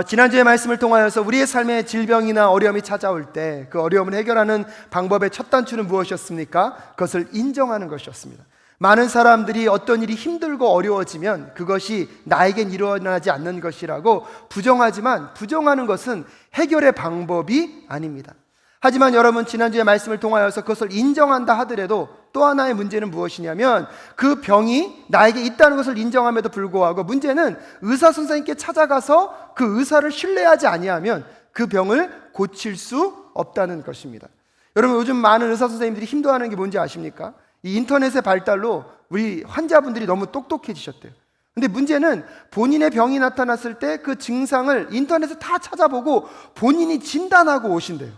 지난주의 말씀을 통하여서 우리의 삶에 질병이나 어려움이 찾아올 때 그 어려움을 해결하는 방법의 첫 단추는 무엇이었습니까? 그것을 인정하는 것이었습니다. 많은 사람들이 어떤 일이 힘들고 어려워지면 그것이 나에겐 일어나지 않는 것이라고 부정하지만, 부정하는 것은 해결의 방법이 아닙니다. 하지만 여러분, 지난주의 말씀을 통하여서 그것을 인정한다 하더라도 또 하나의 문제는 무엇이냐면, 그 병이 나에게 있다는 것을 인정함에도 불구하고 문제는 의사 선생님께 찾아가서 그 의사를 신뢰하지 아니하면 그 병을 고칠 수 없다는 것입니다. 여러분, 요즘 많은 의사 선생님들이 힘들어하는 게 뭔지 아십니까? 이 인터넷의 발달로 우리 환자분들이 너무 똑똑해지셨대요. 근데 문제는 본인의 병이 나타났을 때 그 증상을 인터넷에 다 찾아보고 본인이 진단하고 오신대요.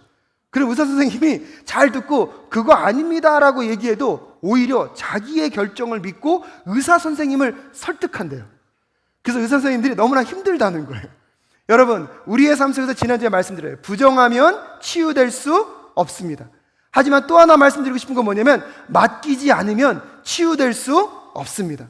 그리고 의사 선생님이 잘 듣고 그거 아닙니다 라고 얘기해도 오히려 자기의 결정을 믿고 의사 선생님을 설득한대요. 그래서 의사 선생님들이 너무나 힘들다는 거예요. 여러분, 우리의 삶 속에서 지난주에 말씀드려요. 부정하면 치유될 수 없습니다. 하지만 또 하나 말씀드리고 싶은 건 뭐냐면, 맡기지 않으면 치유될 수 없습니다.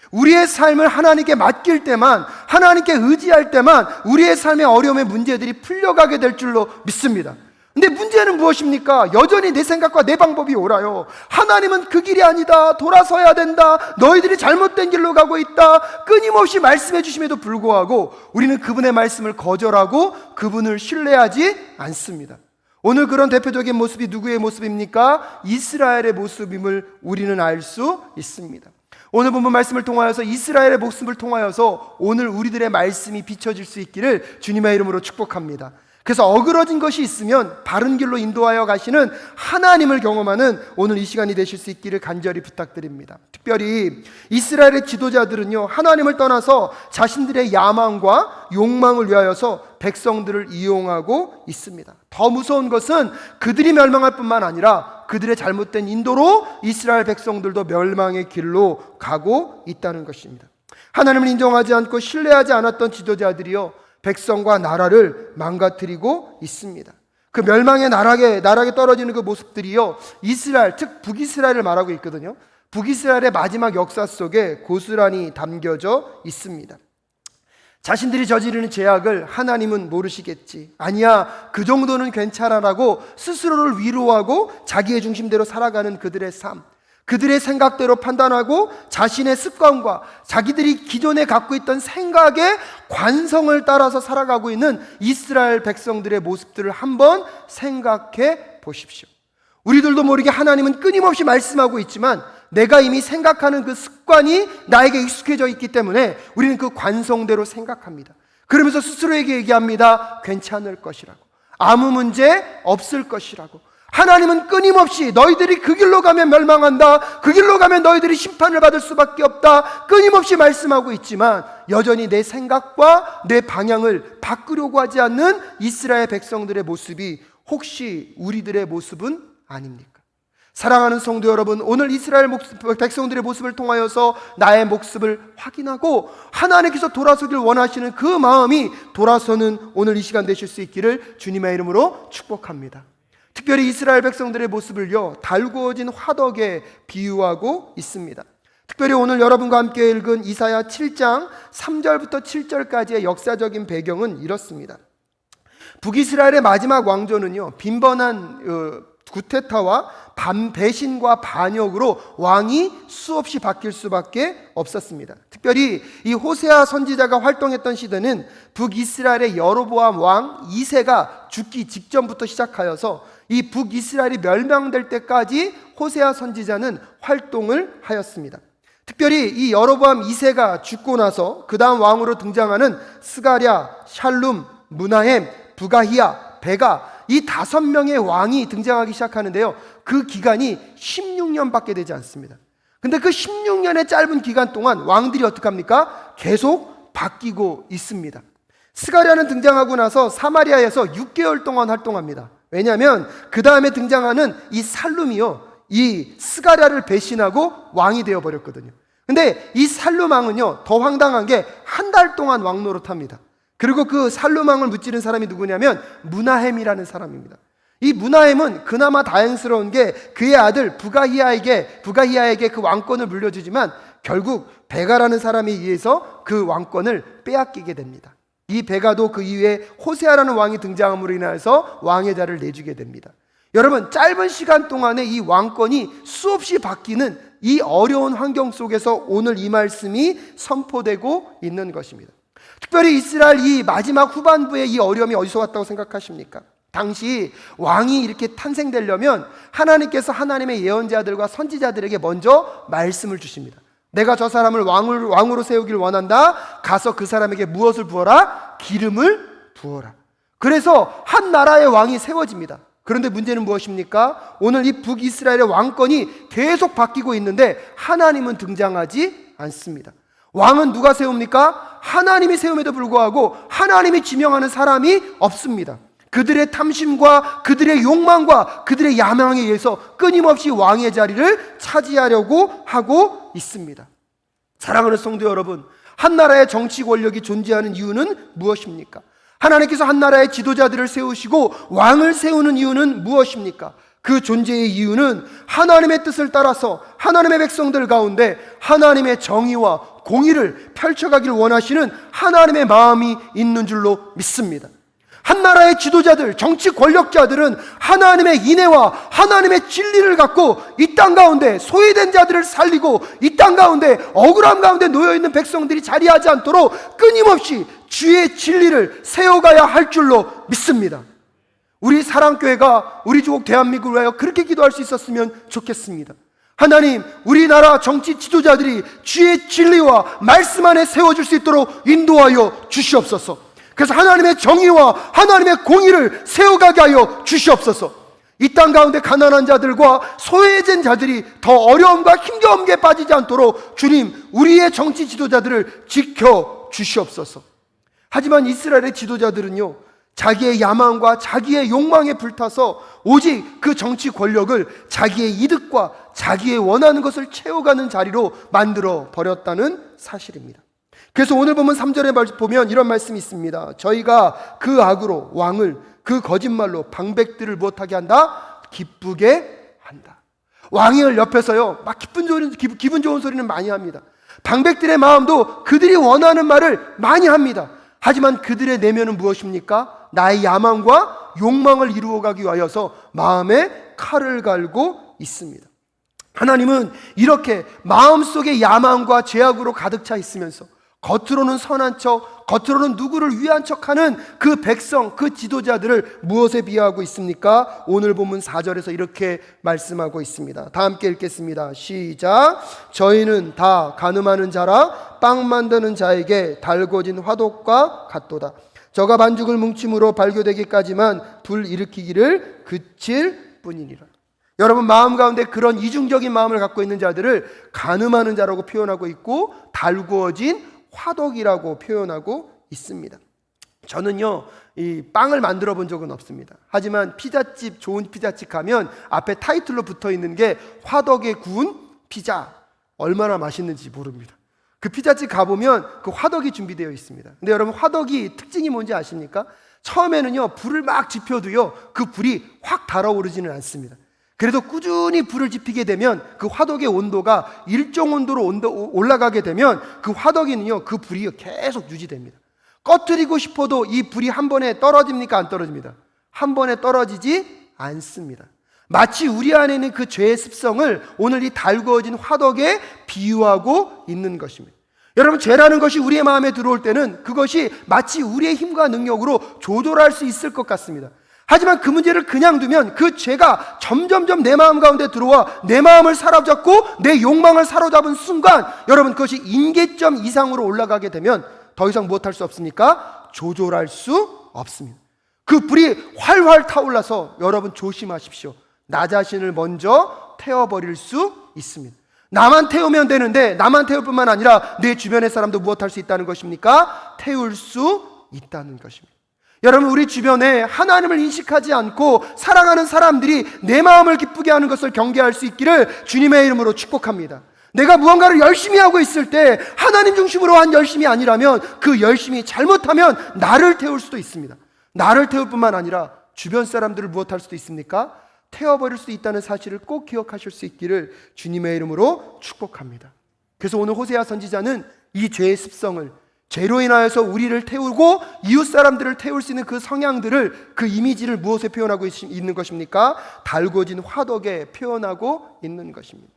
우리의 삶을 하나님께 맡길 때만, 하나님께 의지할 때만 우리의 삶의 어려움의 문제들이 풀려가게 될 줄로 믿습니다. 근데 문제는 무엇입니까? 여전히 내 생각과 내 방법이 옳아요. 하나님은 그 길이 아니다. 돌아서야 된다. 너희들이 잘못된 길로 가고 있다. 끊임없이 말씀해 주심에도 불구하고 우리는 그분의 말씀을 거절하고 그분을 신뢰하지 않습니다. 오늘 그런 대표적인 모습이 누구의 모습입니까? 이스라엘의 모습임을 우리는 알 수 있습니다. 오늘 본문 말씀을 통하여서 이스라엘의 모습을 통하여서 오늘 우리들의 말씀이 비춰질 수 있기를 주님의 이름으로 축복합니다. 그래서 어그러진 것이 있으면 바른 길로 인도하여 가시는 하나님을 경험하는 오늘 이 시간이 되실 수 있기를 간절히 부탁드립니다. 특별히 이스라엘의 지도자들은요, 하나님을 떠나서 자신들의 야망과 욕망을 위하여서 백성들을 이용하고 있습니다. 더 무서운 것은 그들이 멸망할 뿐만 아니라 그들의 잘못된 인도로 이스라엘 백성들도 멸망의 길로 가고 있다는 것입니다. 하나님을 인정하지 않고 신뢰하지 않았던 지도자들이요, 백성과 나라를 망가뜨리고 있습니다. 그 멸망의 나락에 떨어지는 그 모습들이요, 이스라엘, 즉 북이스라엘을 말하고 있거든요. 북이스라엘의 마지막 역사 속에 고스란히 담겨져 있습니다. 자신들이 저지르는 죄악을 하나님은 모르시겠지, 아니야 그 정도는 괜찮아라고 스스로를 위로하고 자기의 중심대로 살아가는 그들의 삶, 그들의 생각대로 판단하고 자신의 습관과 자기들이 기존에 갖고 있던 생각의 관성을 따라서 살아가고 있는 이스라엘 백성들의 모습들을 한번 생각해 보십시오. 우리들도 모르게 하나님은 끊임없이 말씀하고 있지만 내가 이미 생각하는 그 습관이 나에게 익숙해져 있기 때문에 우리는 그 관성대로 생각합니다. 그러면서 스스로에게 얘기합니다. 괜찮을 것이라고, 아무 문제 없을 것이라고. 하나님은 끊임없이 너희들이 그 길로 가면 멸망한다, 그 길로 가면 너희들이 심판을 받을 수밖에 없다, 끊임없이 말씀하고 있지만 여전히 내 생각과 내 방향을 바꾸려고 하지 않는 이스라엘 백성들의 모습이 혹시 우리들의 모습은 아닙니까? 사랑하는 성도 여러분, 오늘 이스라엘 백성들의 모습을 통하여서 나의 모습을 확인하고 하나님께서 돌아서길 원하시는 그 마음이 돌아서는 오늘 이 시간 되실 수 있기를 주님의 이름으로 축복합니다. 특별히 이스라엘 백성들의 모습을요, 달구어진 화덕에 비유하고 있습니다. 특별히 오늘 여러분과 함께 읽은 이사야 7장 3절부터 7절까지의 역사적인 배경은 이렇습니다. 북이스라엘의 마지막 왕조는요, 빈번한 구테타와 배신과 반역으로 왕이 수없이 바뀔 수밖에 없었습니다. 특별히 이 호세아 선지자가 활동했던 시대는 북이스라엘의 여로보암 왕 2세가 죽기 직전부터 시작하여서 이 북이스라엘이 멸망될 때까지 호세아 선지자는 활동을 하였습니다. 특별히 이 여로보암 2세가 죽고 나서 그 다음 왕으로 등장하는 스가랴, 샬룸, 므나헴, 부가히야, 베가, 이 5명의 왕이 등장하기 시작하는데요, 그 기간이 16년밖에 되지 않습니다. 근데 그 16년의 짧은 기간 동안 왕들이 어떡합니까? 계속 바뀌고 있습니다. 스가랴는 등장하고 나서 사마리아에서 6개월 동안 활동합니다. 왜냐하면 그 다음에 등장하는 이 살룸이요, 이 스가랴를 배신하고 왕이 되어버렸거든요. 근데 이 살룸 왕은요, 더 황당한 게 한 달 동안 왕 노릇합니다. 그리고 그 살룸 왕을 무찌른 사람이 누구냐면 므나헴이라는 사람입니다. 이 므나헴은 그나마 다행스러운 게 그의 아들 부가히야에게 그 왕권을 물려주지만 결국 베가라는 사람에 의해서 그 왕권을 빼앗기게 됩니다. 이 베가도 그 이후에 호세아라는 왕이 등장함으로 인하여서 왕의 자리를 내주게 됩니다. 여러분, 짧은 시간 동안에 이 왕권이 수없이 바뀌는 이 어려운 환경 속에서 오늘 이 말씀이 선포되고 있는 것입니다. 특별히 이스라엘 이 마지막 후반부에 이 어려움이 어디서 왔다고 생각하십니까? 당시 왕이 이렇게 탄생되려면 하나님께서 하나님의 예언자들과 선지자들에게 먼저 말씀을 주십니다. 내가 저 사람을 왕으로 세우길 원한다. 가서 그 사람에게 무엇을 부어라? 기름을 부어라. 그래서 한 나라의 왕이 세워집니다. 그런데 문제는 무엇입니까? 오늘 이 북이스라엘의 왕권이 계속 바뀌고 있는데 하나님은 등장하지 않습니다. 왕은 누가 세웁니까? 하나님이 세움에도 불구하고 하나님이 지명하는 사람이 없습니다. 그들의 탐심과 그들의 욕망과 그들의 야망에 의해서 끊임없이 왕의 자리를 차지하려고 하고 있습니다. 사랑하는 성도 여러분, 한 나라의 정치 권력이 존재하는 이유는 무엇입니까? 하나님께서 한 나라의 지도자들을 세우시고 왕을 세우는 이유는 무엇입니까? 그 존재의 이유는 하나님의 뜻을 따라서 하나님의 백성들 가운데 하나님의 정의와 공의를 펼쳐가길 원하시는 하나님의 마음이 있는 줄로 믿습니다. 한 나라의 지도자들, 정치 권력자들은 하나님의 인애와 하나님의 진리를 갖고 이 땅 가운데 소외된 자들을 살리고 이 땅 가운데 억울함 가운데 놓여있는 백성들이 자리하지 않도록 끊임없이 주의 진리를 세워가야 할 줄로 믿습니다. 우리 사랑교회가 우리 조국 대한민국을 위하여 그렇게 기도할 수 있었으면 좋겠습니다. 하나님, 우리나라 정치 지도자들이 주의 진리와 말씀 안에 세워질 수 있도록 인도하여 주시옵소서. 그래서 하나님의 정의와 하나님의 공의를 세워가게 하여 주시옵소서. 이 땅 가운데 가난한 자들과 소외된 자들이 더 어려움과 힘겨움에 빠지지 않도록 주님, 우리의 정치 지도자들을 지켜 주시옵소서. 하지만 이스라엘의 지도자들은요, 자기의 야망과 자기의 욕망에 불타서 오직 그 정치 권력을 자기의 이득과 자기의 원하는 것을 채워가는 자리로 만들어 버렸다는 사실입니다. 그래서 오늘 보면 3절에 보면 이런 말씀이 있습니다. 저희가 그 악으로 왕을 그 거짓말로 방백들을 못하게 한다? 기쁘게 한다. 왕을 옆에서요 막 기분 좋은 소리는 많이 합니다. 방백들의 마음도 그들이 원하는 말을 많이 합니다. 하지만 그들의 내면은 무엇입니까? 나의 야망과 욕망을 이루어가기 위하여서 마음에 칼을 갈고 있습니다. 하나님은 이렇게 마음속에 야망과 죄악으로 가득 차 있으면서 겉으로는 선한 척, 겉으로는 누구를 위한 척하는 그 백성, 그 지도자들을 무엇에 비하하고 있습니까? 오늘 본문 4절에서 이렇게 말씀하고 있습니다. 다 함께 읽겠습니다. 시작. 저희는 다 가늠하는 자라 빵 만드는 자에게 달궈진 화독과 같도다. 저가 반죽을 뭉침으로 발교되기까지만 불 일으키기를 그칠 뿐이니라. 여러분, 마음 가운데 그런 이중적인 마음을 갖고 있는 자들을 가늠하는 자라고 표현하고 있고 달구어진 화덕이라고 표현하고 있습니다. 저는요, 이 빵을 만들어 본 적은 없습니다. 하지만 피자집, 좋은 피자집 가면 앞에 타이틀로 붙어 있는 게 화덕에 구운 피자, 얼마나 맛있는지 모릅니다. 그 피자집 가보면 그 화덕이 준비되어 있습니다. 근데 여러분, 화덕이 특징이 뭔지 아십니까? 처음에는요 불을 막 지펴도요 그 불이 확 달아오르지는 않습니다. 그래도 꾸준히 불을 지피게 되면 그 화덕의 온도가 일정 온도로 올라가게 되면 그 화덕에는요 그 불이 계속 유지됩니다. 꺼뜨리고 싶어도 이 불이 한 번에 떨어집니까? 안 떨어집니다. 한 번에 떨어지지 않습니다. 마치 우리 안에 있는 그 죄의 습성을 오늘 이 달구어진 화덕에 비유하고 있는 것입니다. 여러분, 죄라는 것이 우리의 마음에 들어올 때는 그것이 마치 우리의 힘과 능력으로 조절할 수 있을 것 같습니다. 하지만 그 문제를 그냥 두면 그 죄가 점점점 내 마음 가운데 들어와 내 마음을 사로잡고 내 욕망을 사로잡은 순간 여러분, 그것이 임계점 이상으로 올라가게 되면 더 이상 무엇할 수 없습니까? 조절할 수 없습니다. 그 불이 활활 타올라서 여러분 조심하십시오. 나 자신을 먼저 태워버릴 수 있습니다. 나만 태우면 되는데 나만 태울 뿐만 아니라 내 주변의 사람도 무엇할 수 있다는 것입니까? 태울 수 있다는 것입니다. 여러분, 우리 주변에 하나님을 인식하지 않고 살아가는 사람들이 내 마음을 기쁘게 하는 것을 경계할 수 있기를 주님의 이름으로 축복합니다. 내가 무언가를 열심히 하고 있을 때 하나님 중심으로 한 열심이 아니라면 그 열심이 잘못하면 나를 태울 수도 있습니다. 나를 태울 뿐만 아니라 주변 사람들을 무엇할 수도 있습니까? 태워버릴 수 있다는 사실을 꼭 기억하실 수 있기를 주님의 이름으로 축복합니다. 그래서 오늘 호세아 선지자는 이 죄의 습성을 죄로 인하여서 우리를 태우고 이웃 사람들을 태울 수 있는 그 성향들을, 그 이미지를 무엇에 표현하고 있는 것입니까? 달궈진 화덕에 표현하고 있는 것입니다.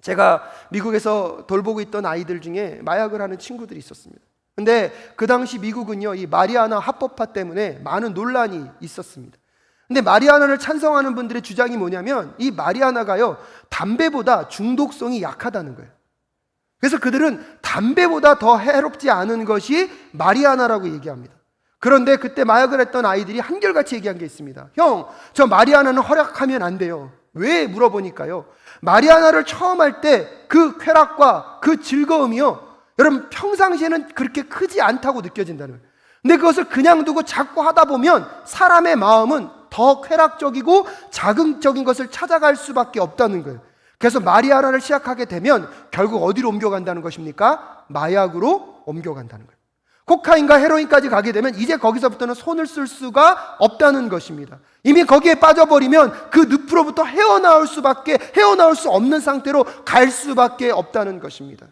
제가 미국에서 돌보고 있던 아이들 중에 마약을 하는 친구들이 있었습니다. 근데 그 당시 미국은요, 이 마리아나 합법화 때문에 많은 논란이 있었습니다. 근데 마리아나를 찬성하는 분들의 주장이 뭐냐면, 이 마리아나가요, 담배보다 중독성이 약하다는 거예요. 그래서 그들은 담배보다 더 해롭지 않은 것이 마리아나라고 얘기합니다. 그런데 그때 마약을 했던 아이들이 한결같이 얘기한 게 있습니다. 형, 저 마리아나는 허락하면 안 돼요. 왜? 물어보니까요, 마리아나를 처음 할 때 그 쾌락과 그 즐거움이요, 여러분 평상시에는 그렇게 크지 않다고 느껴진다는 거예요. 근데 그것을 그냥 두고 자꾸 하다 보면 사람의 마음은 더 쾌락적이고 자극적인 것을 찾아갈 수밖에 없다는 거예요. 그래서 마리아나를 시작하게 되면 결국 어디로 옮겨간다는 것입니까? 마약으로 옮겨간다는 거예요. 코카인과 헤로인까지 가게 되면 이제 거기서부터는 손을 쓸 수가 없다는 것입니다. 이미 거기에 빠져버리면 그 늪으로부터 헤어나올 수 없는 상태로 갈 수밖에 없다는 것입니다.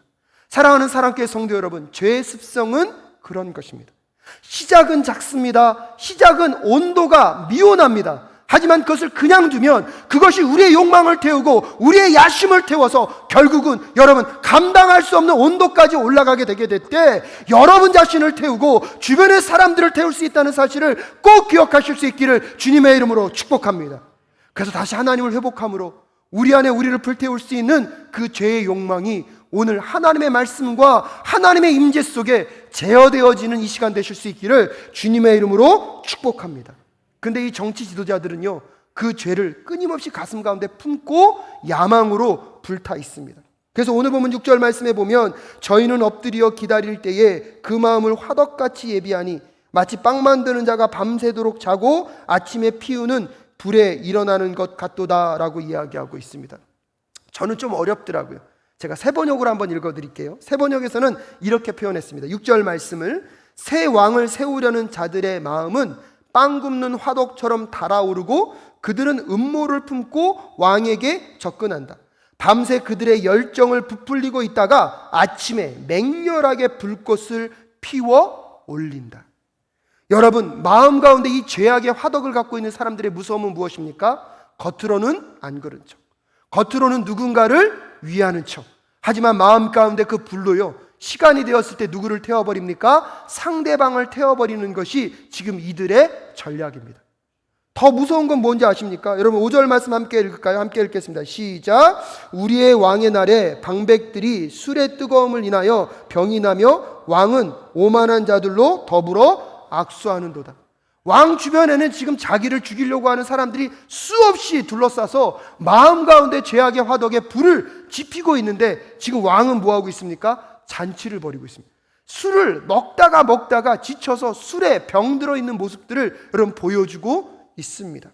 사랑하는 사랑교회 성도 여러분, 죄의 습성은 그런 것입니다. 시작은 작습니다. 시작은 온도가 미온합니다. 하지만 그것을 그냥 두면 그것이 우리의 욕망을 태우고 우리의 야심을 태워서 결국은 여러분 감당할 수 없는 온도까지 올라가게 되게 될 때 여러분 자신을 태우고 주변의 사람들을 태울 수 있다는 사실을 꼭 기억하실 수 있기를 주님의 이름으로 축복합니다. 그래서 다시 하나님을 회복함으로 우리 안에 우리를 불태울 수 있는 그 죄의 욕망이 오늘 하나님의 말씀과 하나님의 임재 속에 제어되어지는 이 시간 되실 수 있기를 주님의 이름으로 축복합니다. 근데 이 정치 지도자들은요, 그 죄를 끊임없이 가슴 가운데 품고 야망으로 불타 있습니다. 그래서 오늘 보면 6절 말씀에 보면, 저희는 엎드려 기다릴 때에 그 마음을 화덕같이 예비하니 마치 빵 만드는 자가 밤새도록 자고 아침에 피우는 불에 일어나는 것 같도다 라고 이야기하고 있습니다. 저는 좀 어렵더라고요. 제가 새번역으로 한번 읽어드릴게요. 새번역에서는 이렇게 표현했습니다. 6절 말씀을, 새 왕을 세우려는 자들의 마음은 빵 굽는 화덕처럼 달아오르고 그들은 음모를 품고 왕에게 접근한다. 밤새 그들의 열정을 부풀리고 있다가 아침에 맹렬하게 불꽃을 피워 올린다. 여러분, 마음 가운데 이 죄악의 화덕을 갖고 있는 사람들의 무서움은 무엇입니까? 겉으로는 안 그런 척, 겉으로는 누군가를 위하는 척, 하지만 마음 가운데 그 불로요, 시간이 되었을 때 누구를 태워버립니까? 상대방을 태워버리는 것이 지금 이들의 전략입니다. 더 무서운 건 뭔지 아십니까? 여러분 5절 말씀 함께 읽을까요? 함께 읽겠습니다. 시작. 우리의 왕의 날에 방백들이 술의 뜨거움을 인하여 병이 나며 왕은 오만한 자들로 더불어 악수하는도다. 왕 주변에는 지금 자기를 죽이려고 하는 사람들이 수없이 둘러싸서 마음 가운데 죄악의 화덕에 불을 지피고 있는데 지금 왕은 뭐하고 있습니까? 잔치를 벌이고 있습니다. 술을 먹다가 지쳐서 술에 병들어 있는 모습들을 여러분 보여주고 있습니다.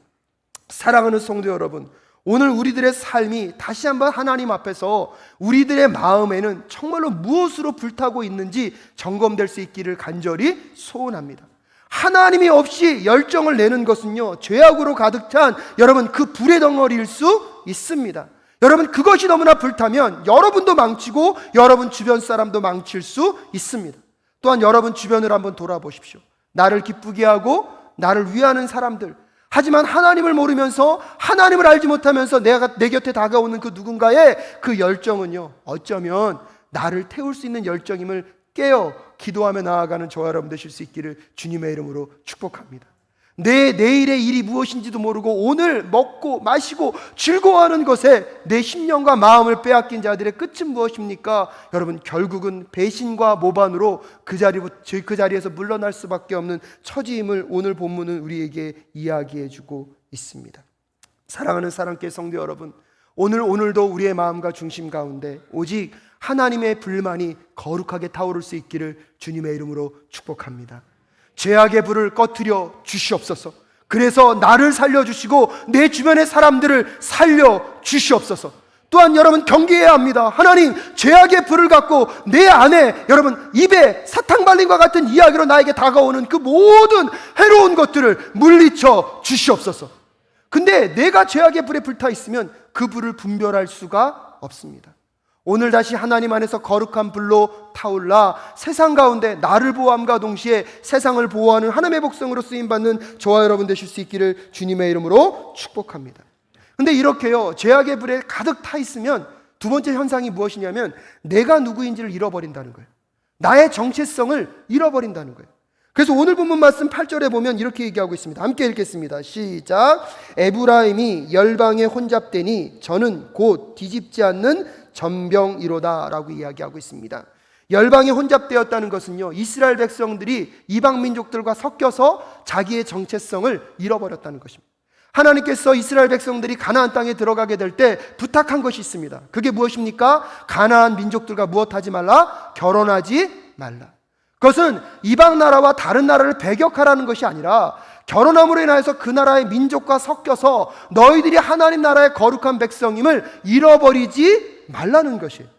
사랑하는 성도 여러분, 오늘 우리들의 삶이 다시 한번 하나님 앞에서 우리들의 마음에는 정말로 무엇으로 불타고 있는지 점검될 수 있기를 간절히 소원합니다. 하나님이 없이 열정을 내는 것은요, 죄악으로 가득 찬 여러분 그 불의 덩어리일 수 있습니다. 여러분, 그것이 너무나 불타면 여러분도 망치고 여러분 주변 사람도 망칠 수 있습니다. 또한 여러분 주변을 한번 돌아보십시오. 나를 기쁘게 하고 나를 위하는 사람들, 하지만 하나님을 모르면서 하나님을 알지 못하면서 내 곁에 다가오는 그 누군가의 그 열정은요, 어쩌면 나를 태울 수 있는 열정임을 깨어 기도하며 나아가는 저와 여러분 되실 수 있기를 주님의 이름으로 축복합니다. 내 내일의 일이 무엇인지도 모르고 오늘 먹고 마시고 즐거워하는 것에 내 심령과 마음을 빼앗긴 자들의 끝은 무엇입니까? 여러분, 결국은 배신과 모반으로 그 자리에서 물러날 수밖에 없는 처지임을 오늘 본문은 우리에게 이야기해주고 있습니다. 사랑하는 사랑교회 성도 여러분, 오늘도 우리의 마음과 중심 가운데 오직 하나님의 불만이 거룩하게 타오를 수 있기를 주님의 이름으로 축복합니다. 죄악의 불을 꺼트려 주시옵소서. 그래서 나를 살려주시고 내 주변의 사람들을 살려주시옵소서. 또한 여러분 경계해야 합니다. 하나님, 죄악의 불을 갖고 내 안에 여러분 입에 사탕 발림과 같은 이야기로 나에게 다가오는 그 모든 해로운 것들을 물리쳐 주시옵소서. 근데 내가 죄악의 불에 불타 있으면 그 불을 분별할 수가 없습니다. 오늘 다시 하나님 안에서 거룩한 불로 타올라 세상 가운데 나를 보호함과 동시에 세상을 보호하는 하나님의 백성으로 쓰임받는 저와 여러분 되실 수 있기를 주님의 이름으로 축복합니다. 근데 이렇게요, 죄악의 불에 가득 타 있으면 두 번째 현상이 무엇이냐면 내가 누구인지를 잃어버린다는 거예요. 나의 정체성을 잃어버린다는 거예요. 그래서 오늘 본문 말씀 8절에 보면 이렇게 얘기하고 있습니다. 함께 읽겠습니다. 시작. 에브라임이 열방에 혼잡되니 저는 곧 뒤집지 않는 전병이로다 라고 이야기하고 있습니다. 열방에 혼잡되었다는 것은요, 이스라엘 백성들이 이방 민족들과 섞여서 자기의 정체성을 잃어버렸다는 것입니다. 하나님께서 이스라엘 백성들이 가나안 땅에 들어가게 될 때 부탁한 것이 있습니다. 그게 무엇입니까? 가나안 민족들과 무엇하지 말라? 결혼하지 말라. 그것은 이방 나라와 다른 나라를 배격하라는 것이 아니라 결혼함으로 인하여서 그 나라의 민족과 섞여서 너희들이 하나님 나라의 거룩한 백성임을 잃어버리지 말라는 것이에요.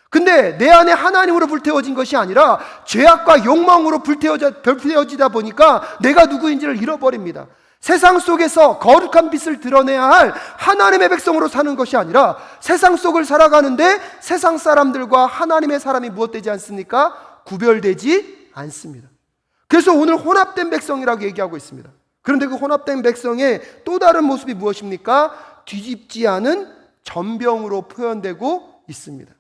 근데 내 안에 하나님으로 불태워진 것이 아니라 죄악과 욕망으로 불태워지다 보니까 내가 누구인지를 잃어버립니다. 세상 속에서 거룩한 빛을 드러내야 할 하나님의 백성으로 사는 것이 아니라 세상 속을 살아가는데 세상 사람들과 하나님의 사람이 무엇되지 않습니까? 구별되지 않습니다. 그래서 오늘 혼합된 백성이라고 얘기하고 있습니다. 그런데 그 혼합된 백성의 또 다른 모습이 무엇입니까? 뒤집지 않은 전병으로 표현되고 있습니다.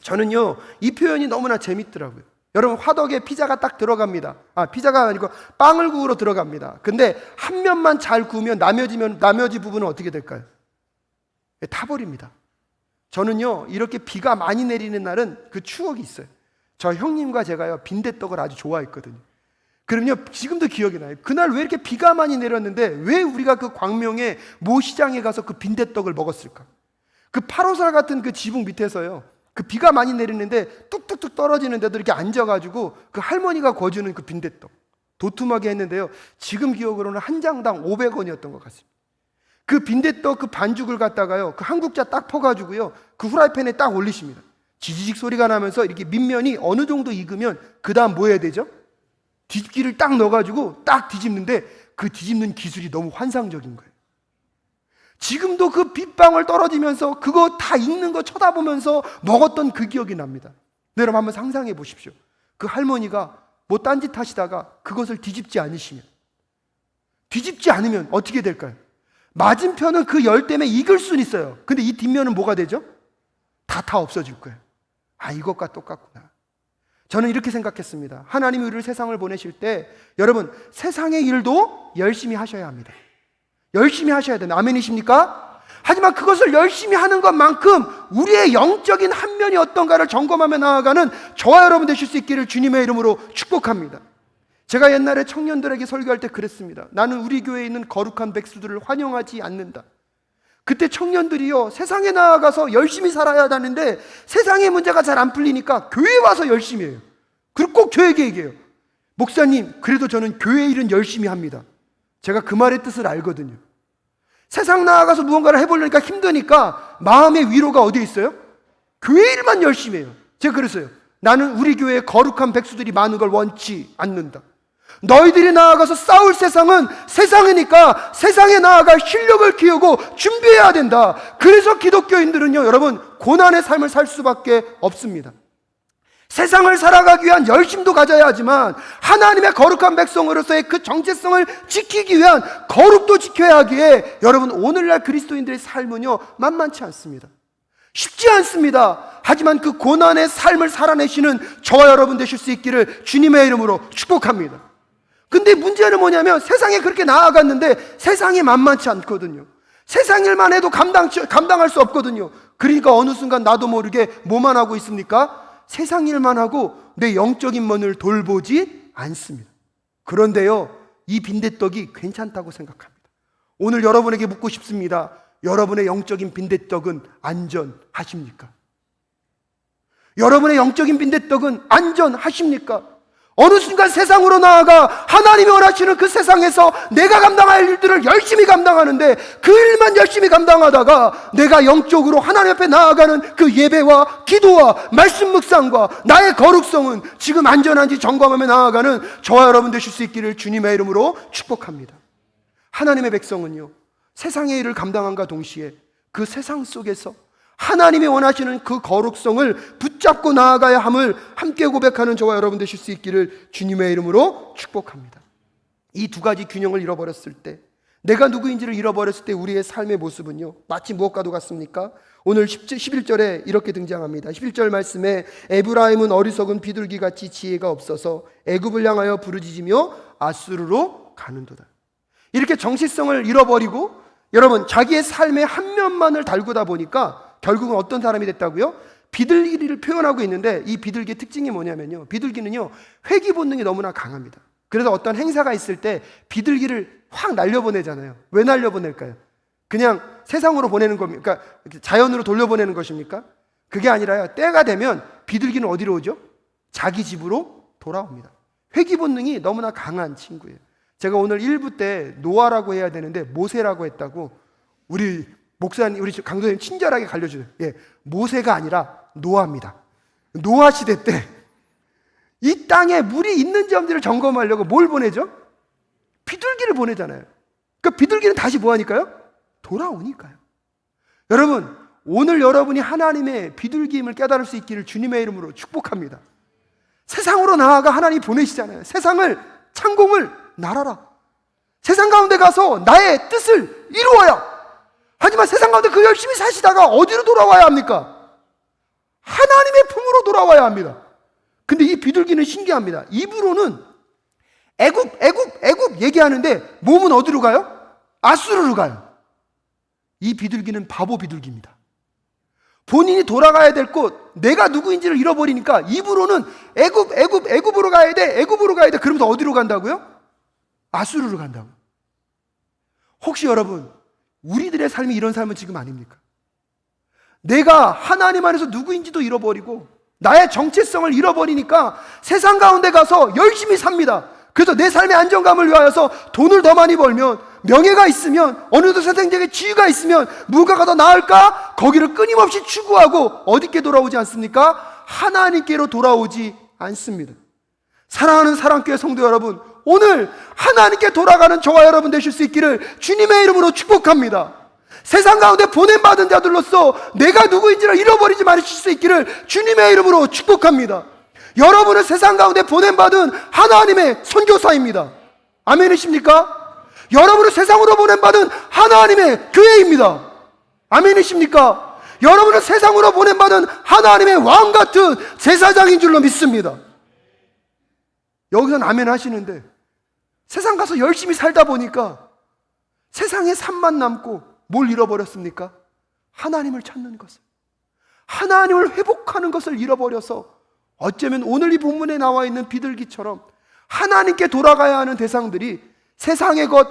저는요, 이 표현이 너무나 재밌더라고요. 여러분, 화덕에 피자가 딱 들어갑니다. 피자가 아니고 빵을 구우러 들어갑니다. 근데 한 면만 잘 구우면 나머지 부분은 어떻게 될까요? 타버립니다. 저는요, 이렇게 비가 많이 내리는 날은 그 추억이 있어요. 저 형님과 제가요, 빈대떡을 아주 좋아했거든요. 그럼요, 지금도 기억이 나요. 그날 왜 이렇게 비가 많이 내렸는데 왜 우리가 그 광명의 모시장에 가서 그 빈대떡을 먹었을까? 그 8호살 같은 그 지붕 밑에서요, 그 비가 많이 내리는데 뚝뚝뚝 떨어지는데도 이렇게 앉아가지고 그 할머니가 구워주는 그 빈대떡 도톰하게 했는데요, 지금 기억으로는 한 장당 500원이었던 것 같습니다. 그 빈대떡 그 반죽을 갖다가요, 그 한국자 딱 퍼가지고요, 그 후라이팬에 딱 올리십니다. 지지직 소리가 나면서 이렇게 밑면이 어느 정도 익으면 그 다음 뭐 해야 되죠? 뒤집기를 딱 넣어가지고 딱 뒤집는데 그 뒤집는 기술이 너무 환상적인 거예요. 지금도 그 빗방울 떨어지면서 그거 다 익는 거 쳐다보면서 먹었던 그 기억이 납니다. 네, 여러분 한번 상상해 보십시오. 그 할머니가 뭐 딴짓 하시다가 그것을 뒤집지 않으면 어떻게 될까요? 맞은편은 그 열 때문에 익을 수는 있어요. 근데 이 뒷면은 뭐가 되죠? 다 없어질 거예요. 이것과 똑같구나. 저는 이렇게 생각했습니다. 하나님이 우리를 세상을 보내실 때 여러분, 세상의 일도 열심히 하셔야 합니다. 열심히 하셔야 되는, 아멘이십니까? 하지만 그것을 열심히 하는 것만큼 우리의 영적인 한 면이 어떤가를 점검하며 나아가는 저와 여러분 되실 수 있기를 주님의 이름으로 축복합니다. 제가 옛날에 청년들에게 설교할 때 그랬습니다. 나는 우리 교회에 있는 거룩한 백수들을 환영하지 않는다. 그때 청년들이요, 세상에 나아가서 열심히 살아야 하는데 세상의 문제가 잘 안 풀리니까 교회에 와서 열심히 해요. 그리고 꼭 저에게 얘기해요. 목사님, 그래도 저는 교회 일은 열심히 합니다. 제가 그 말의 뜻을 알거든요. 세상 나아가서 무언가를 해보려니까 힘드니까 마음의 위로가 어디에 있어요? 교회 일만 열심히 해요. 제가 그랬어요. 나는 우리 교회에 거룩한 백수들이 많은 걸 원치 않는다. 너희들이 나아가서 싸울 세상은 세상이니까 세상에 나아갈 실력을 키우고 준비해야 된다. 그래서 기독교인들은요, 여러분, 고난의 삶을 살 수밖에 없습니다. 세상을 살아가기 위한 열심도 가져야 하지만 하나님의 거룩한 백성으로서의 그 정체성을 지키기 위한 거룩도 지켜야 하기에 여러분, 오늘날 그리스도인들의 삶은요, 만만치 않습니다. 쉽지 않습니다. 하지만 그 고난의 삶을 살아내시는 저와 여러분 되실 수 있기를 주님의 이름으로 축복합니다. 근데 문제는 뭐냐면 세상에 그렇게 나아갔는데 세상이 만만치 않거든요. 세상 일만 해도 감당할 수 없거든요. 그러니까 어느 순간 나도 모르게 뭐만 하고 있습니까? 세상 일만 하고 내 영적인 면을 돌보지 않습니다. 그런데요, 이 빈대떡이 괜찮다고 생각합니다. 오늘 여러분에게 묻고 싶습니다. 여러분의 영적인 빈대떡은 안전하십니까? 여러분의 영적인 빈대떡은 안전하십니까? 어느 순간 세상으로 나아가 하나님이 원하시는 그 세상에서 내가 감당할 일들을 열심히 감당하는데 그 일만 열심히 감당하다가 내가 영적으로 하나님 앞에 나아가는 그 예배와 기도와 말씀 묵상과 나의 거룩성은 지금 안전한지 점검하며 나아가는 저와 여러분 되실 수 있기를 주님의 이름으로 축복합니다. 하나님의 백성은요, 세상의 일을 감당함과 동시에 그 세상 속에서 하나님이 원하시는 그 거룩성을 붙잡고 나아가야 함을 함께 고백하는 저와 여러분 되실 수 있기를 주님의 이름으로 축복합니다. 이 두 가지 균형을 잃어버렸을 때, 내가 누구인지를 잃어버렸을 때 우리의 삶의 모습은요, 마치 무엇과도 같습니까? 오늘 11절에 이렇게 등장합니다. 11절 말씀에 에브라임은 어리석은 비둘기같이 지혜가 없어서 애굽을 향하여 부르짖으며 아수르로 가는도다. 이렇게 정체성을 잃어버리고 여러분 자기의 삶의 한 면만을 달구다 보니까 결국은 어떤 사람이 됐다고요? 비둘기를 표현하고 있는데, 이 비둘기의 특징이 뭐냐면요, 비둘기는요 회귀 본능이 너무나 강합니다. 그래서 어떤 행사가 있을 때 비둘기를 확 날려보내잖아요. 왜 날려보낼까요? 그냥 세상으로 보내는 겁니까? 그러니까 자연으로 돌려보내는 것입니까? 그게 아니라요, 때가 되면 비둘기는 어디로 오죠? 자기 집으로 돌아옵니다. 회귀 본능이 너무나 강한 친구예요. 제가 오늘 1부 때 노아라고 해야 되는데 모세라고 했다고 우리 목사님, 우리 강도님 친절하게 가르쳐줘요. 예, 모세가 아니라 노아입니다. 노아 시대 때 이 땅에 물이 있는지 없는지를 점검하려고 뭘 보내죠? 비둘기를 보내잖아요. 그러니까 비둘기는 다시 뭐 하니까요? 돌아오니까요. 여러분, 오늘 여러분이 하나님의 비둘기임을 깨달을 수 있기를 주님의 이름으로 축복합니다. 세상으로 나아가 하나님이 보내시잖아요. 세상을, 창공을 날아라. 세상 가운데 가서 나의 뜻을 이루어야. 하지만 세상 가운데 그 열심히 사시다가 어디로 돌아와야 합니까? 하나님의 품으로 돌아와야 합니다. 근데 이 비둘기는 신기합니다. 입으로는 애굽 얘기하는데 몸은 어디로 가요? 아수르로 가요. 이 비둘기는 바보 비둘기입니다. 본인이 돌아가야 될 곳, 내가 누구인지를 잃어버리니까 입으로는 애굽으로 가야 돼, 그러면서 어디로 간다고요? 아수르로 간다고. 혹시 여러분, 우리들의 삶이 이런 삶은 지금 아닙니까? 내가 하나님 안에서 누구인지도 잃어버리고 나의 정체성을 잃어버리니까 세상 가운데 가서 열심히 삽니다. 그래서 내 삶의 안정감을 위하여서 돈을 더 많이 벌면, 명예가 있으면, 어느 정도 세상적인 지위가 있으면 무가가 더 나을까? 거기를 끊임없이 추구하고 어디께 돌아오지 않습니까? 하나님께로 돌아오지 않습니다. 사랑하는 사랑교회 성도 여러분, 오늘 하나님께 돌아가는 저와 여러분 되실 수 있기를 주님의 이름으로 축복합니다. 세상 가운데 보냄받은 자들로서 내가 누구인지를 잃어버리지 마실 수 있기를 주님의 이름으로 축복합니다. 여러분은 세상 가운데 보냄받은 하나님의 선교사입니다. 아멘이십니까? 여러분은 세상으로 보냄받은 하나님의 교회입니다. 아멘이십니까? 여러분은 세상으로 보냄받은 하나님의 왕 같은 제사장인 줄로 믿습니다. 여기서는 아멘 하시는데 세상 가서 열심히 살다 보니까 세상에 삶만 남고 뭘 잃어버렸습니까? 하나님을 찾는 것을, 하나님을 회복하는 것을 잃어버려서 어쩌면 오늘 이 본문에 나와 있는 비둘기처럼 하나님께 돌아가야 하는 대상들이 세상의 것,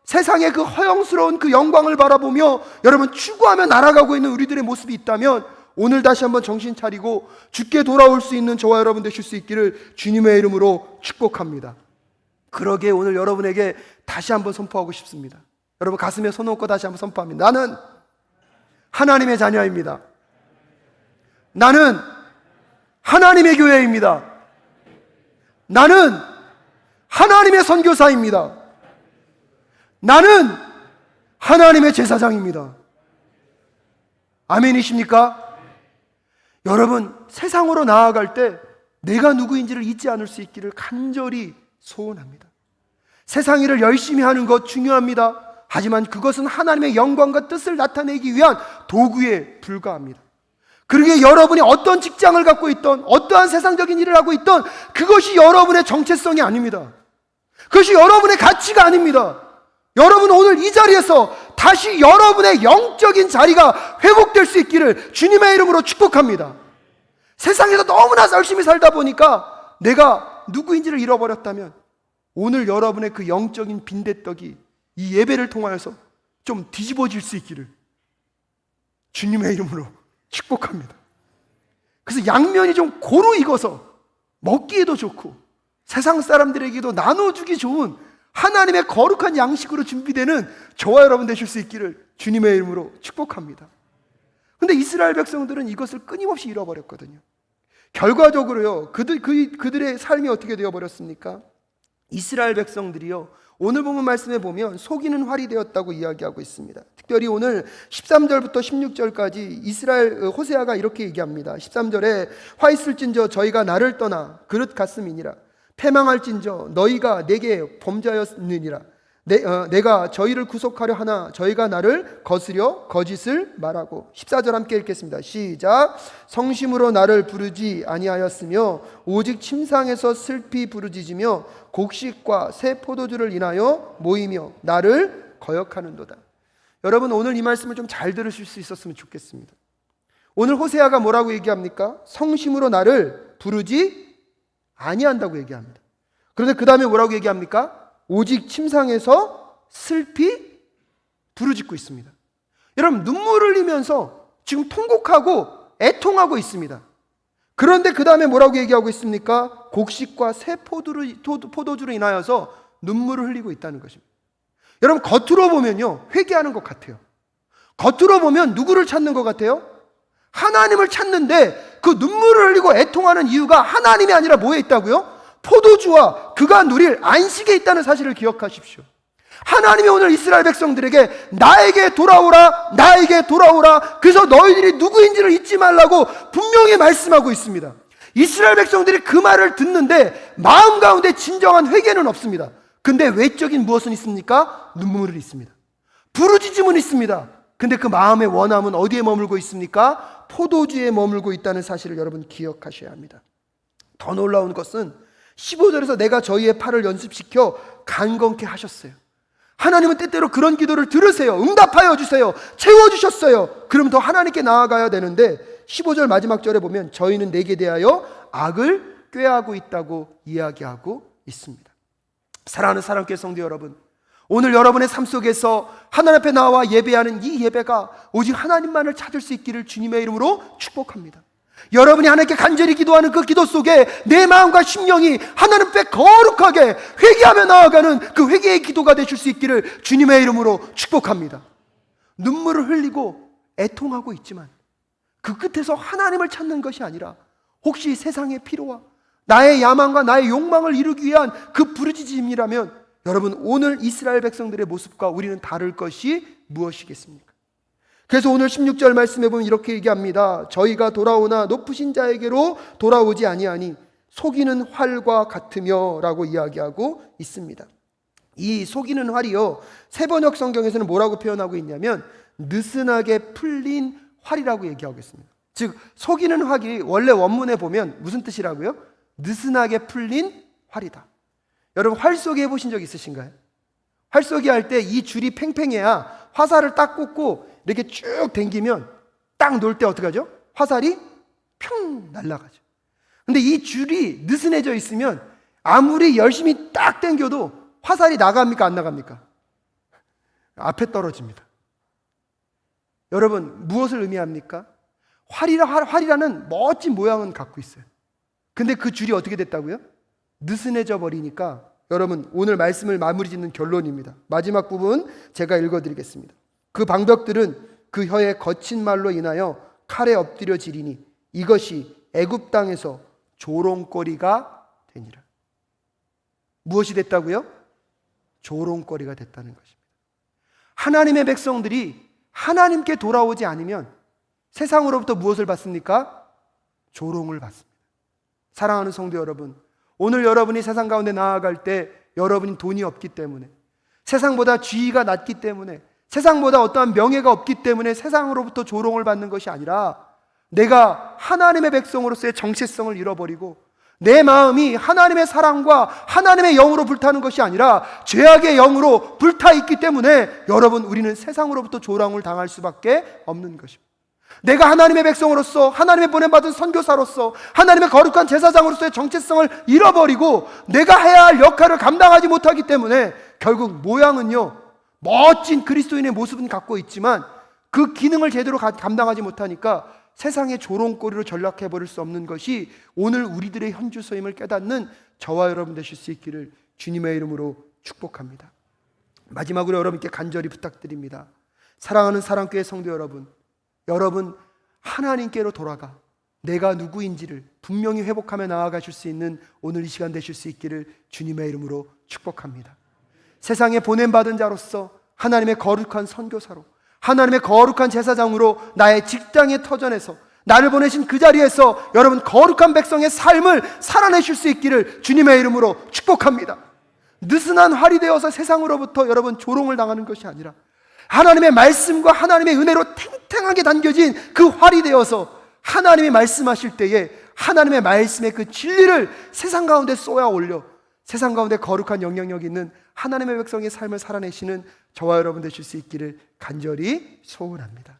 세상의 그 허영스러운 그 영광을 바라보며 여러분 추구하며 날아가고 있는 우리들의 모습이 있다면 오늘 다시 한번 정신 차리고 주께 돌아올 수 있는 저와 여러분 되실 수 있기를 주님의 이름으로 축복합니다. 그러기에 오늘 여러분에게 다시 한번 선포하고 싶습니다. 여러분 가슴에 손 얹고 다시 한번 선포합니다. 나는 하나님의 자녀입니다. 나는 하나님의 교회입니다. 나는 하나님의 선교사입니다. 나는 하나님의 제사장입니다. 아멘이십니까? 여러분 세상으로 나아갈 때 내가 누구인지를 잊지 않을 수 있기를 간절히 소원합니다. 세상 일을 열심히 하는 것 중요합니다. 하지만 그것은 하나님의 영광과 뜻을 나타내기 위한 도구에 불과합니다. 그러기에 여러분이 어떤 직장을 갖고 있던 어떠한 세상적인 일을 하고 있던 그것이 여러분의 정체성이 아닙니다. 그것이 여러분의 가치가 아닙니다. 여러분 오늘 이 자리에서 다시 여러분의 영적인 자리가 회복될 수 있기를 주님의 이름으로 축복합니다. 세상에서 너무나 열심히 살다 보니까 내가 누구인지를 잃어버렸다면 오늘 여러분의 그 영적인 빈대떡이 이 예배를 통하여서 좀 뒤집어질 수 있기를 주님의 이름으로 축복합니다. 그래서 양면이 좀 고루 익어서 먹기에도 좋고 세상 사람들에게도 나눠주기 좋은 하나님의 거룩한 양식으로 준비되는 저와 여러분 되실 수 있기를 주님의 이름으로 축복합니다. 그런데 이스라엘 백성들은 이것을 끊임없이 잃어버렸거든요. 결과적으로요, 그들의 삶이 어떻게 되어버렸습니까? 이스라엘 백성들이요, 오늘 본문 말씀에 보면 속이는 활이 되었다고 이야기하고 있습니다. 특별히 오늘 13절부터 16절까지 이스라엘 호세아가 이렇게 얘기합니다. 13절에 화 있을진저 저희가 나를 떠나 그릇 같음이니라. 패망할진저 너희가 내게 범죄하였느니라. 내가 저희를 구속하려 하나 저희가 나를 거스려 거짓을 말하고. 14절 함께 읽겠습니다. 시작. 성심으로 나를 부르지 아니하였으며 오직 침상에서 슬피 부르짖으며 곡식과 새 포도주를 인하여 모이며 나를 거역하는도다. 여러분, 오늘 이 말씀을 좀 잘 들으실 수 있었으면 좋겠습니다. 오늘 호세아가 뭐라고 얘기합니까? 성심으로 나를 부르지 아니한다고 얘기합니다. 그런데 그 다음에 뭐라고 얘기합니까? 오직 침상에서 슬피 부르짖고 있습니다. 여러분, 눈물을 흘리면서 지금 통곡하고 애통하고 있습니다. 그런데 그 다음에 뭐라고 얘기하고 있습니까? 곡식과 새 포도주로 인하여서 눈물을 흘리고 있다는 것입니다. 여러분, 겉으로 보면요 회개하는 것 같아요. 겉으로 보면 누구를 찾는 것 같아요? 하나님을 찾는데 그 눈물을 흘리고 애통하는 이유가 하나님이 아니라 뭐에 있다고요? 포도주와 그가 누릴 안식에 있다는 사실을 기억하십시오. 하나님이 오늘 이스라엘 백성들에게 나에게 돌아오라, 나에게 돌아오라, 그래서 너희들이 누구인지를 잊지 말라고 분명히 말씀하고 있습니다. 이스라엘 백성들이 그 말을 듣는데 마음 가운데 진정한 회개는 없습니다. 근데 외적인 무엇은 있습니까? 눈물은 있습니다. 부르짖음은 있습니다. 근데 그 마음의 원함은 어디에 머물고 있습니까? 포도주에 머물고 있다는 사실을 여러분 기억하셔야 합니다. 더 놀라운 것은 15절에서 내가 저희의 팔을 연습시켜 강건케 하셨어요. 하나님은 때때로 그런 기도를 들으세요. 응답하여 주세요. 채워주셨어요. 그럼 더 하나님께 나아가야 되는데 15절 마지막 절에 보면 저희는 내게 대하여 악을 꾀하고 있다고 이야기하고 있습니다. 사랑하는 사랑교회 성도 여러분, 오늘 여러분의 삶 속에서 하나님 앞에 나와 예배하는 이 예배가 오직 하나님만을 찾을 수 있기를 주님의 이름으로 축복합니다. 여러분이 하나님께 간절히 기도하는 그 기도 속에 내 마음과 심령이 하나님 앞에 거룩하게 회개하며 나아가는 그 회개의 기도가 되실 수 있기를 주님의 이름으로 축복합니다. 눈물을 흘리고 애통하고 있지만 그 끝에서 하나님을 찾는 것이 아니라 혹시 세상의 피로와 나의 야망과 나의 욕망을 이루기 위한 그 부르짖음이라면 여러분, 오늘 이스라엘 백성들의 모습과 우리는 다를 것이 무엇이겠습니까? 그래서 오늘 16절 말씀해 보면 이렇게 얘기합니다. 저희가 돌아오나 높으신 자에게로 돌아오지 아니하니 속이는 활과 같으며 라고 이야기하고 있습니다. 이 속이는 활이요, 세번역 성경에서는 뭐라고 표현하고 있냐면 느슨하게 풀린 활이라고 얘기하고 있습니다. 즉 속이는 활이 원래 원문에 보면 무슨 뜻이라고요? 느슨하게 풀린 활이다. 여러분, 활쏘기 해보신 적 있으신가요? 활쏘기 할 때 이 줄이 팽팽해야 화살을 딱 꽂고 이렇게 쭉 당기면 딱 놓을 때 어떻게 하죠? 화살이 평 날아가죠. 근데 이 줄이 느슨해져 있으면 아무리 열심히 딱 당겨도 화살이 나갑니까? 안 나갑니까? 앞에 떨어집니다. 여러분, 무엇을 의미합니까? 활이라는 멋진 모양은 갖고 있어요. 근데 그 줄이 어떻게 됐다고요? 느슨해져 버리니까 여러분, 오늘 말씀을 마무리 짓는 결론입니다. 마지막 부분 제가 읽어드리겠습니다. 그 방벽들은 그 혀의 거친 말로 인하여 칼에 엎드려 지리니 이것이 애굽 땅에서 조롱거리가 되니라. 무엇이 됐다고요? 조롱거리가 됐다는 것입니다. 하나님의 백성들이 하나님께 돌아오지 않으면 세상으로부터 무엇을 받습니까? 조롱을 받습니다. 사랑하는 성도 여러분, 오늘 여러분이 세상 가운데 나아갈 때 여러분이 돈이 없기 때문에, 세상보다 지위가 낮기 때문에, 세상보다 어떠한 명예가 없기 때문에 세상으로부터 조롱을 받는 것이 아니라 내가 하나님의 백성으로서의 정체성을 잃어버리고 내 마음이 하나님의 사랑과 하나님의 영으로 불타는 것이 아니라 죄악의 영으로 불타 있기 때문에 여러분, 우리는 세상으로부터 조롱을 당할 수밖에 없는 것입니다. 내가 하나님의 백성으로서, 하나님의 보냄받은 선교사로서, 하나님의 거룩한 제사장으로서의 정체성을 잃어버리고 내가 해야 할 역할을 감당하지 못하기 때문에 결국 모양은요, 멋진 그리스도인의 모습은 갖고 있지만 그 기능을 제대로 감당하지 못하니까 세상의 조롱거리로 전락해버릴 수 없는 것이 오늘 우리들의 현주소임을 깨닫는 저와 여러분 되실 수 있기를 주님의 이름으로 축복합니다. 마지막으로 여러분께 간절히 부탁드립니다. 사랑하는 사랑교회 성도 여러분, 여러분 하나님께로 돌아가 내가 누구인지를 분명히 회복하며 나아가실 수 있는 오늘 이 시간 되실 수 있기를 주님의 이름으로 축복합니다. 세상에 보냄받은 자로서, 하나님의 거룩한 선교사로, 하나님의 거룩한 제사장으로 나의 직장의 터전에서, 나를 보내신 그 자리에서 여러분 거룩한 백성의 삶을 살아내실 수 있기를 주님의 이름으로 축복합니다. 느슨한 활이 되어서 세상으로부터 여러분 조롱을 당하는 것이 아니라 하나님의 말씀과 하나님의 은혜로 탱탱하게 담겨진 그 활이 되어서 하나님이 말씀하실 때에 하나님의 말씀의 그 진리를 세상 가운데 쏘아 올려 세상 가운데 거룩한 영향력 있는 하나님의 백성의 삶을 살아내시는 저와 여러분 되실 수 있기를 간절히 소원합니다.